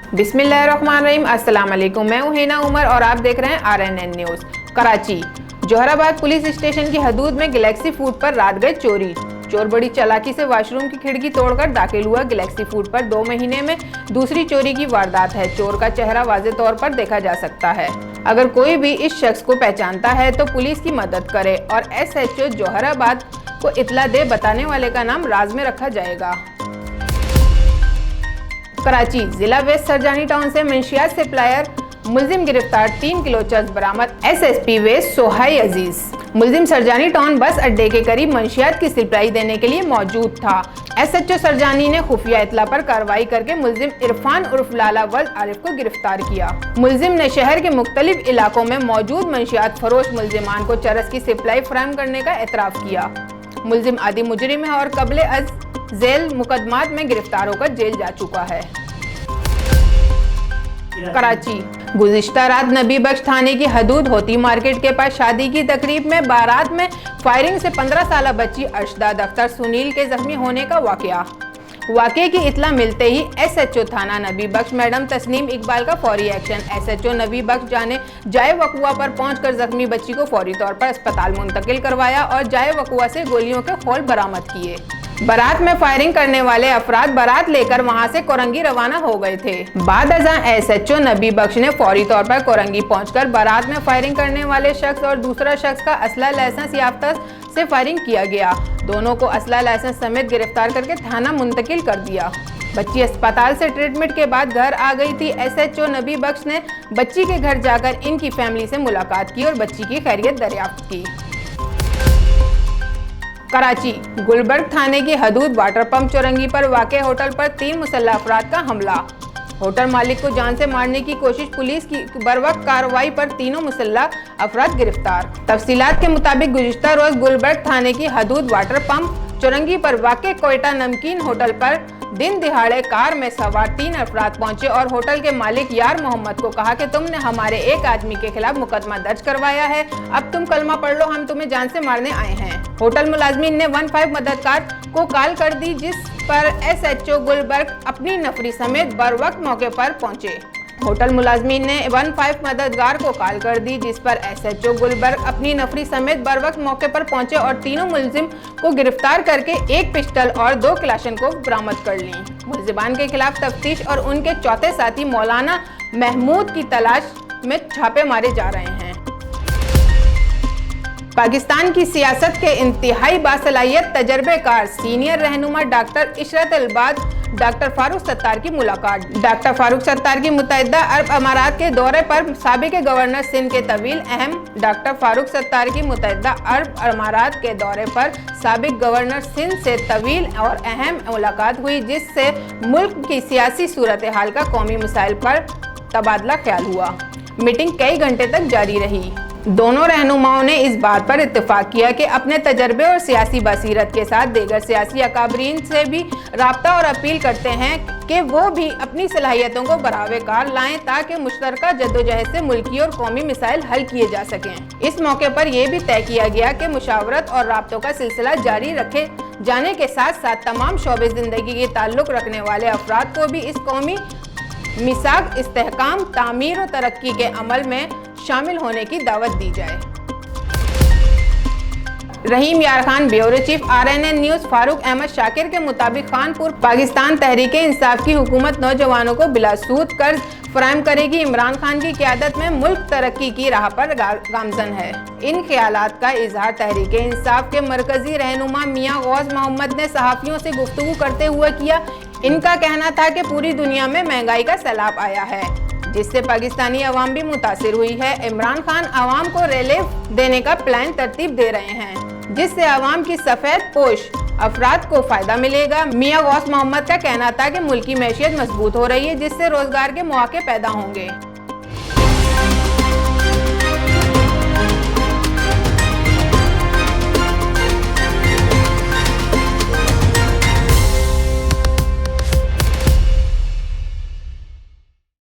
बिस्मिल्लाहिर्रहमानिर्रहीम। अस्सलाम वालेकुम। मैं हूं हिना उमर और आप देख रहे हैं RNN news. Karachi Zohrabad police station की हदूद में गैलेक्सी फूड पर रात गए चोरी। चोर बड़ी चालाकी से वॉशरूम की खिड़की तोड़कर दाखिल हुआ। गैलेक्सी फूड पर 2 महीने में दूसरी चोरी की वारदात है। चोर का चेहरा वाज़े तौर पर देखा जा सकता है। अगर कोई भी इस शख्स को पहचानता है तो पुलिस की मदद करे और SHO जोहराबाद को इत्तला दे। बताने वाले का नाम राज में रखा जाएगा। कराची जिला वेस्ट सरजानी टाउन से मंशियात सप्लायर मुलजिम गिरफ्तार। 3 किलो चर्स बरामद। SSP वेस्ट सोहाई अजीज मुलजिम सरजानी टाउन बस अड्डे के करीब मंशियात की सप्लाई देने के लिए मौजूद था। SHO सरजानी ने खुफिया इत्तला पर कार्रवाई करके मुलजिम इरफान उर्फ लाला वल्द आरिफ को गिरफ्तार किया। मुलजिम ने शहर के मुख्तलिफ इलाकों में मौजूद मंशियात फरोश मुलजिमान को चरस की सप्लाई फराहम करने का एतराफ़ किया। मुलजिम आदि मुजरिम है और कबले अज जेल मुकदमात में गिरफ्तार होकर जेल जा चुका है। कराची गुज़िश्ता रात नबी बख्श थाने की हदूद होती मार्केट के पास शादी की तकरीब में बारात में फायरिंग से 15 साल बच्ची अरशदाद अख्तर सुनील के जख्मी होने का वाक़े की इत्तला मिलते ही SHO थाना नबी बख्श मैडम तस्नीम इकबाल का फौरी एक्शन। SHO नबी बख्श जाए वकुआ पर पहुंचकर जख्मी बच्ची को फौरी तौर पर अस्पताल मुंतकिल करवाया और जाए वकुआ से गोलियों के खोल बरामद किए। बारात में फायरिंग करने वाले अफराद बारात लेकर वहां से कोरंगी रवाना हो गए थे। बाद अज़ां SHO नबी बख्श ने फौरी तौर पर कोरंगी पहुंचकर बारात में फायरिंग करने वाले शख्स और दूसरा शख्स का असला लाइसेंस याफ्ता से फायरिंग किया गया। दोनों को असला लाइसेंस समेत गिरफ्तार करके थाना मुंतकिल कर दिया। बच्ची अस्पताल से ट्रीटमेंट के बाद घर आ गई थी। SHO नबी बख्श ने बच्ची के घर जाकर इनकी फैमिली से मुलाकात की और बच्ची की खैरियत दरियाफ्त की। कराची गुलबर्ग थाने की हदूद वाटर पंप चौरंगी पर वाक़े होटल पर 3 मुसल्लह अफराद का हमला। होटल मालिक को जान से मारने की कोशिश। पुलिस की बरवक्त कार्रवाई पर तीनों मुसल्लह अफराद गिरफ्तार। तफसीलात के मुताबिक गुज़िश्ता रोज गुलबर्ग थाने की हदूद वाटर पंप चौरंगी पर वाक़े कोयटा नमकीन होटल पर दिन दिहाड़े कार में सवार 3 अफराद पहुंचे और होटल के मालिक यार मोहम्मद को कहा कि तुमने हमारे एक आदमी के खिलाफ मुकदमा दर्ज करवाया है, अब तुम कलमा पढ़ लो, हम तुम्हें जान से मारने आए हैं। होटल मुलाजमीन ने 15 मददगार को कॉल कर दी, जिस पर SHO गुलबर्ग अपनी नफरी समेत बरवक्त मौके पर पहुंचे। होटल मुलाजमीन ने 15 मददगार को कॉल कर दी, जिस पर SHO गुलबर्ग अपनी नफरी समेत बरवक्त मौके पर पहुंचे और तीनों मुलजिम को गिरफ्तार करके 1 पिस्टल और 2 क्लाशन को बरामद कर ली। मुलजिमान के खिलाफ तफ्तीश और उनके चौथे साथी मौलाना महमूद की तलाश में छापे मारे जा रहे हैं। पाकिस्तान की सियासत के इंतहाई बासलाहियत तजर्बेकार सीनियर रहनुमा डॉक्टर इशरत अल्बाद डॉक्टर फारूक सत्तार की मुलाकात। डॉक्टर फारूक सत्तार की मुत्तहिदा अरब अमारात के दौरे पर साबिक गवर्नर सिंध के तवील अहम। डॉक्टर फारूक सत्तार की मुत्तहिदा अरब अमारात के दौरे पर साबिक गवर्नर सिंध से तवील और अहम मुलाकात हुई, जिससे मुल्क की सियासी सूरत हाल का कौमी मसाइल पर तबादला ख्याल हुआ। मीटिंग कई घंटे तक जारी रही। दोनों रहनुमाओं ने इस बात पर इत्तेफाक किया कि अपने तजर्बे और सियासी बसीरत के साथ दीगर सियासी अकाबरीन से भी राब्ता और अपील करते हैं कि वो भी अपनी सलाहियतों को बरावे कार लाएं ताकि मुश्तरका जद्दोजहद से मुल्की और कौमी मसाइल हल किए जा सकें। इस मौके पर यह भी तय किया गया कि मुशावरत और राब्तों का सिलसिला जारी रखे जाने के साथ साथ तमाम शोबे ज़िंदगी के ताल्लुक़ रखने वाले अफराद को भी इस कौमी मिसाक इस्तेहकाम तामीर और तरक्की के अमल में शामिल होने की दावत दी जाए। Rahim Yar Khan bureau chief RNN news. Farooq Ahmed Shakir के मुताबिक खानपुर पाकिस्तान तहरीके इंसाफ की हुकूमत नौजवानों को बिलासूद कर्ज फराहम करेगी। इमरान खान की क़यादत में मुल्क तरक्की की राह पर गामजन है। इन ख्यालात का इजहार तहरीके इंसाफ के मरकजी रहनुमा मियां गौस मोहम्मद ने सहाफ़ियों से गुफ्तगू करते हुए किया। इनका कहना था कि पूरी दुनिया में महंगाई का सैलाब आया है, जिससे पाकिस्तानी अवाम भी मुतासिर हुई है। इमरान खान अवाम को रिलीफ देने का प्लान तरतीब दे रहे हैं, जिससे अवाम की सफ़ेद पोश अफराद को फ़ायदा मिलेगा। मियां गौस मोहम्मद का कहना था कि मुल्की मैशियत मजबूत हो रही है, जिससे रोज़गार के मौके पैदा होंगे।